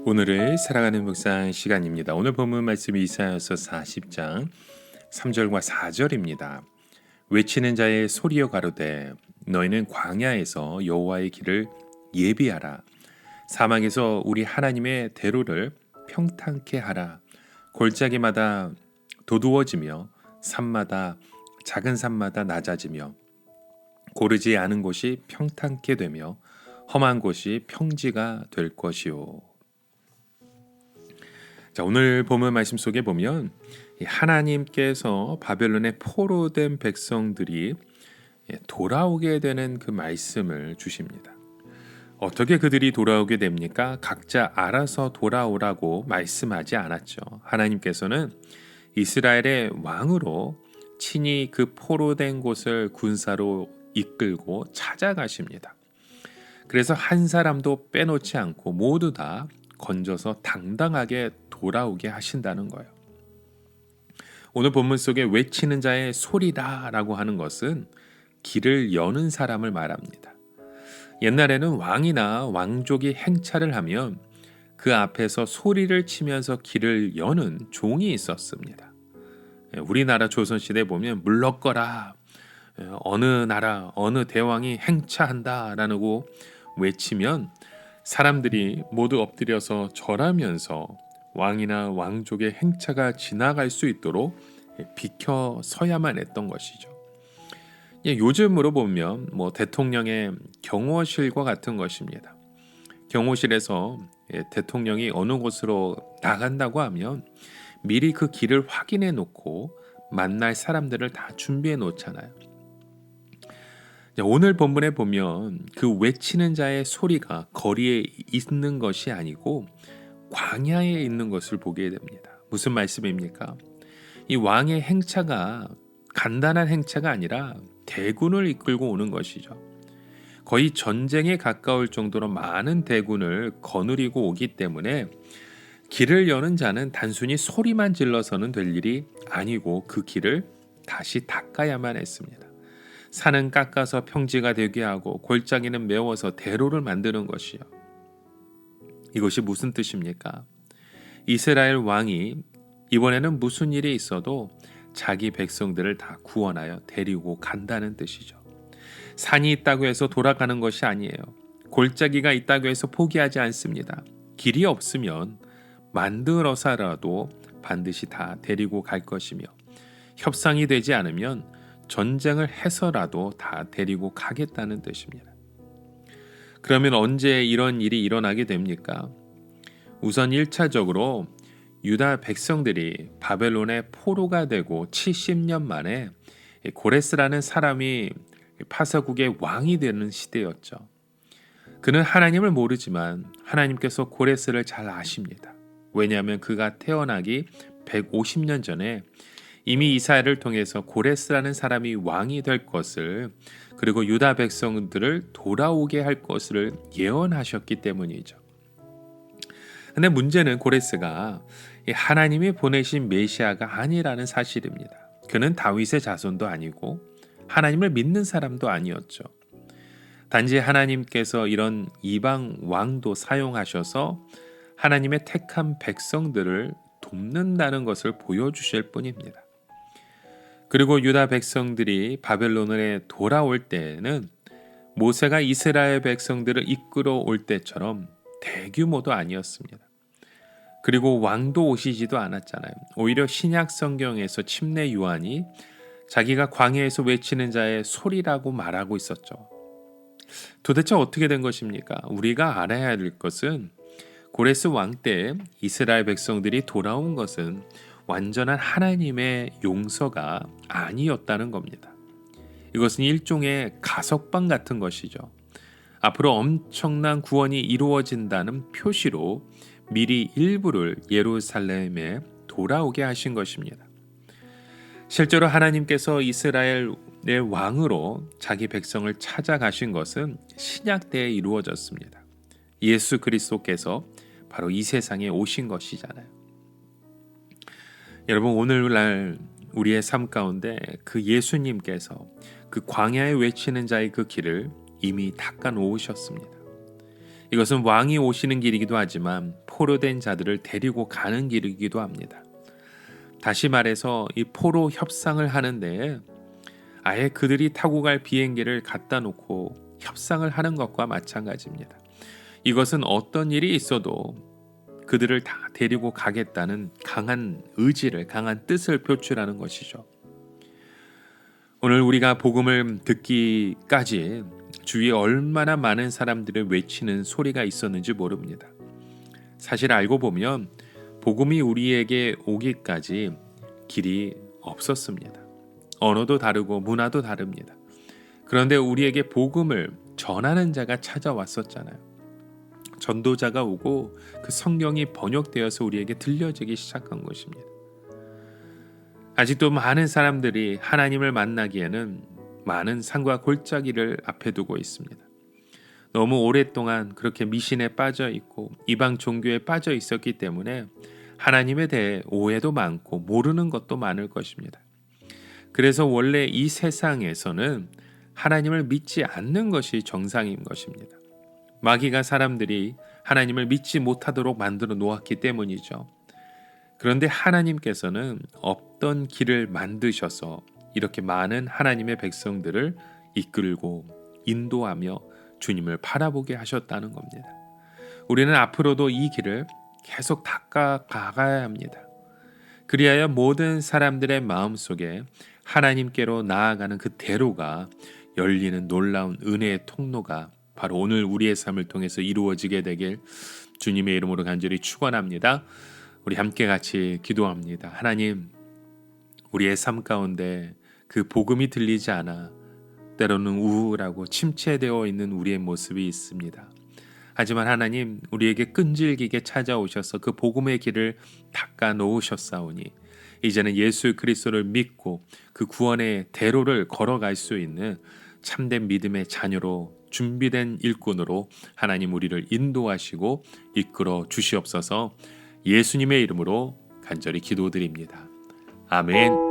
오늘을 사랑하는 묵상 시간입니다. 오늘 본문 말씀이 이사야서 40장 3절과 4절입니다. 외치는 자의 소리여 가로되 너희는 광야에서 여호와의 길을 예비하라. 사막에서 우리 하나님의 대로를 평탄케 하라. 골짜기마다 도두어지며 산마다 작은 산마다 낮아지며 고르지 않은 곳이 평탄케 되며 험한 곳이 평지가 될 것이요. 자, 오늘 본문 말씀 속에 보면 하나님께서 바벨론에 포로된 백성들이 돌아오게 되는 그 말씀을 주십니다. 어떻게 그들이 돌아오게 됩니까? 각자 알아서 돌아오라고 말씀하지 않았죠. 하나님께서는 이스라엘의 왕으로 친히 그 포로된 곳을 군사로 이끌고 찾아가십니다. 그래서 한 사람도 빼놓지 않고 모두 다 건져서 당당하게 돌아오게 하신다는 거예요. 오늘 본문 속에 외치는 자의 소리라라고 하는 것은 길을 여는 사람을 말합니다. 옛날에는 왕이나 왕족이 행차를 하면 그 앞에서 소리를 치면서 길을 여는 종이 있었습니다. 우리나라 조선시대에 보면 물러거라, 어느 나라 어느 대왕이 행차한다라고 외치면 사람들이 모두 엎드려서 절하면서 왕이나 왕족의 행차가 지나갈 수 있도록 비켜 서야만 했던 것이죠. 요즘으로 보면 대통령의 경호실과 같은 것입니다. 경호실에서 대통령이 어느 곳으로 나간다고 하면 미리 그 길을 확인해 놓고 만날 사람들을 다 준비해 놓잖아요. 오늘 본문에 보면 그 외치는 자의 소리가 거리에 있는 것이 아니고 광야에 있는 것을 보게 됩니다. 무슨 말씀입니까? 이 왕의 행차가 간단한 행차가 아니라 대군을 이끌고 오는 것이죠. 거의 전쟁에 가까울 정도로 많은 대군을 거느리고 오기 때문에 길을 여는 자는 단순히 소리만 질러서는 될 일이 아니고 그 길을 다시 닦아야만 했습니다. 산은 깎아서 평지가 되게 하고 골짜기는 메워서 대로를 만드는 것이요. 이것이 무슨 뜻입니까? 이스라엘 왕이 이번에는 무슨 일이 있어도 자기 백성들을 다 구원하여 데리고 간다는 뜻이죠. 산이 있다고 해서 돌아가는 것이 아니에요. 골짜기가 있다고 해서 포기하지 않습니다. 길이 없으면 만들어서라도 반드시 다 데리고 갈 것이며 협상이 되지 않으면 전쟁을 해서라도 다 데리고 가겠다는 뜻입니다. 그러면 언제 이런 일이 일어나게 됩니까? 우선 1차적으로 유다 백성들이 바벨론의 포로가 되고 70년 만에 고레스라는 사람이 파사국의 왕이 되는 시대였죠. 그는 하나님을 모르지만 하나님께서 고레스를 잘 아십니다. 왜냐하면 그가 태어나기 150년 전에 이미 이사야를 통해서 고레스라는 사람이 왕이 될 것을 그리고 유다 백성들을 돌아오게 할 것을 예언하셨기 때문이죠. 근데 문제는 고레스가 하나님이 보내신 메시아가 아니라는 사실입니다. 그는 다윗의 자손도 아니고 하나님을 믿는 사람도 아니었죠. 단지 하나님께서 이런 이방 왕도 사용하셔서 하나님의 택한 백성들을 돕는다는 것을 보여주실 뿐입니다. 그리고 유다 백성들이 바벨론에 돌아올 때에는 모세가 이스라엘 백성들을 이끌어 올 때처럼 대규모도 아니었습니다. 그리고 왕도 오시지도 않았잖아요. 오히려 신약 성경에서 침례 요한이 자기가 광야에서 외치는 자의 소리라고 말하고 있었죠. 도대체 어떻게 된 것입니까? 우리가 알아야 할 것은 고레스 왕 때 이스라엘 백성들이 돌아온 것은 완전한 하나님의 용서가 아니었다는 겁니다. 이것은 일종의 가석방 같은 것이죠. 앞으로 엄청난 구원이 이루어진다는 표시로 미리 일부를 예루살렘에 돌아오게 하신 것입니다. 실제로 하나님께서 이스라엘의 왕으로 자기 백성을 찾아가신 것은 신약 때에 이루어졌습니다. 예수 그리스도께서 바로 이 세상에 오신 것이잖아요. 여러분, 오늘날 우리의 삶 가운데 그 예수님께서 그 광야에 외치는 자의 그 길을 이미 닦아 놓으셨습니다. 이것은 왕이 오시는 길이기도 하지만 포로된 자들을 데리고 가는 길이기도 합니다. 다시 말해서 이 포로 협상을 하는데 아예 그들이 타고 갈 비행기를 갖다 놓고 협상을 하는 것과 마찬가지입니다. 이것은 어떤 일이 있어도 그들을 다 데리고 가겠다는 강한 의지를, 강한 뜻을 표출하는 것이죠. 오늘 우리가 복음을 듣기까지 주위에 얼마나 많은 사람들을 외치는 소리가 있었는지 모릅니다. 사실 알고 보면 복음이 우리에게 오기까지 길이 없었습니다. 언어도 다르고 문화도 다릅니다. 그런데 우리에게 복음을 전하는 자가 찾아왔었잖아요. 전도자가 오고 그 성경이 번역되어서 우리에게 들려지기 시작한 것입니다. 아직도 많은 사람들이 하나님을 만나기에는 많은 산과 골짜기를 앞에 두고 있습니다. 너무 오랫동안 그렇게 미신에 빠져 있고 이방 종교에 빠져 있었기 때문에 하나님에 대해 오해도 많고 모르는 것도 많을 것입니다. 그래서 원래 이 세상에서는 하나님을 믿지 않는 것이 정상인 것입니다. 마귀가 사람들이 하나님을 믿지 못하도록 만들어 놓았기 때문이죠. 그런데 하나님께서는 없던 길을 만드셔서 이렇게 많은 하나님의 백성들을 이끌고 인도하며 주님을 바라보게 하셨다는 겁니다. 우리는 앞으로도 이 길을 계속 닦아가야 합니다. 그리하여 모든 사람들의 마음속에 하나님께로 나아가는 그 대로가 열리는 놀라운 은혜의 통로가 바로 오늘 우리의 삶을 통해서 이루어지게 되길 주님의 이름으로 간절히 축원합니다. 우리 함께 같이 기도합니다. 하나님, 우리의 삶 가운데 그 복음이 들리지 않아 때로는 우울하고 침체되어 있는 우리의 모습이 있습니다. 하지만 하나님, 우리에게 끈질기게 찾아오셔서 그 복음의 길을 닦아 놓으셨사오니 이제는 예수 그리스도를 믿고 그 구원의 대로를 걸어갈 수 있는 참된 믿음의 자녀로 준비된 일꾼으로 하나님 우리를 인도하시고 이끌어 주시옵소서. 예수님의 이름으로 간절히 기도드립니다. 아멘.